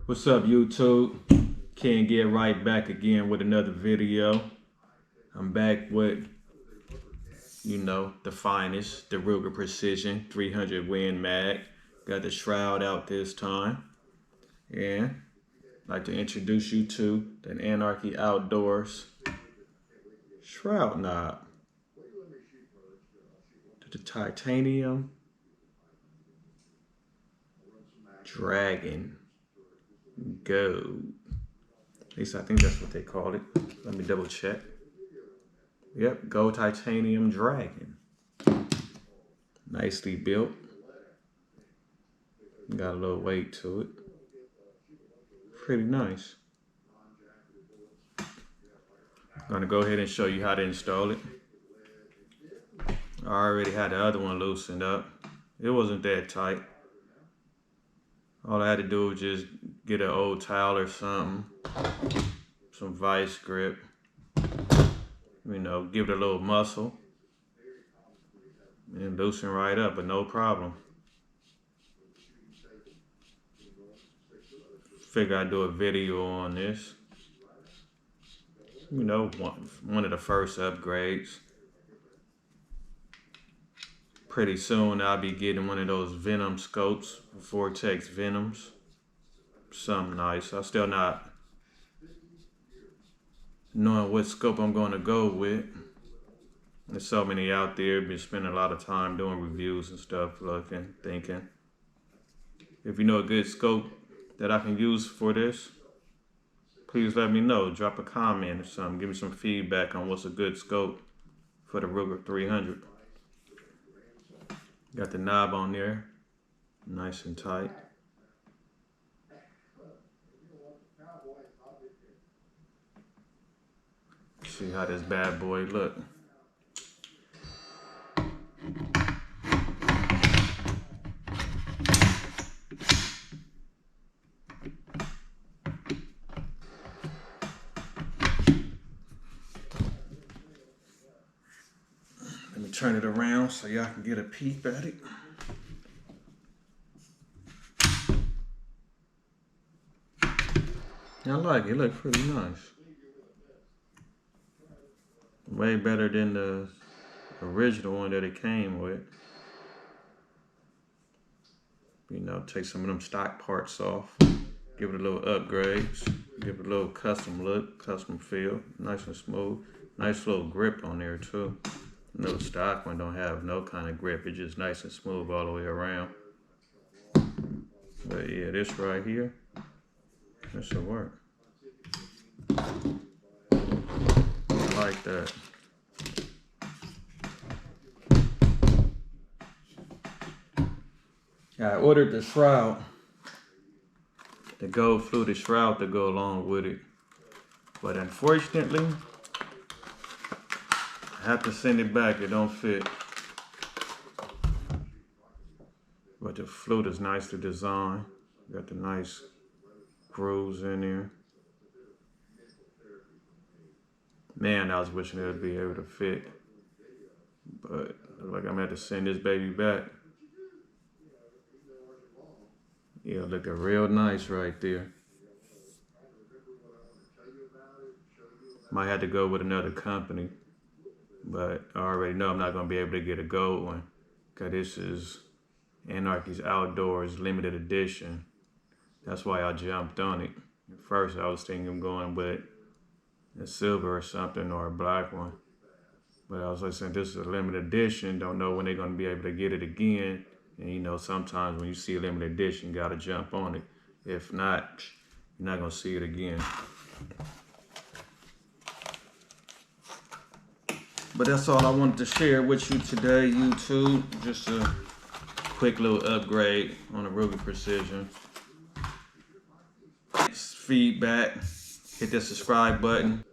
What's up, YouTube? Can't get right back again with another video. I'm back with, the finest, the Ruger Precision 300 Win Mag. Got the shroud out this time. And I'd like to introduce you to the Anarchy Outdoors shroud knob. The titanium dragon gold. At least I think that's what they called it. Let me double check. Yep, gold titanium dragon. Nicely built. Got a little weight to it. Pretty nice. I'm gonna go ahead and show you how to install it. I already had the other one loosened up. It wasn't that tight. All I had to do was just get an old towel or something, some vice grip, give it a little muscle and loosen right up, but no problem. Figure I'd do a video on this. One of the first upgrades. Pretty soon I'll be getting one of those Venom scopes, Vortex Venoms. Something nice. I'm still not knowing what scope I'm going to go with. There's so many out there. Been spending a lot of time doing reviews and stuff, looking, thinking. If you know a good scope that I can use for this, please let me know. Drop a comment or something. Give me some feedback on what's a good scope for the Ruger 300. Got the knob on there, nice and tight. See how this bad boy look. Let me turn it around so y'all can get a peep at it. I like it. It looks pretty nice. Way better than the original one that it came with. Take some of them stock parts off. Give it a little upgrades. Give it a little custom look, custom feel. Nice and smooth. Nice little grip on there too. The stock one don't have no kind of grip. It's just nice and smooth all the way around. But yeah, this right here, this will work. I like that. I ordered the shroud, the gold fluted shroud to go along with it. But unfortunately, I have to send it back. It don't fit. But the flute is nicely designed. Got the nice grooves in there. Man, I was wishing it would be able to fit. But looks like I'm gonna have to send this baby back. Yeah, looking real nice right there. Might have to go with another company. But I already know I'm not gonna be able to get a gold one. Cause this is Anarchy's Outdoors limited edition. That's why I jumped on it. At first I was thinking of going with a silver or something or a black one. But I was like, since this is a limited edition, don't know when they're gonna be able to get it again. And sometimes when you see a limited edition, you gotta jump on it. If not, you're not gonna see it again. But that's all I wanted to share with you today, YouTube. Just a quick little upgrade on the Ruger Precision. Feedback, hit the subscribe button.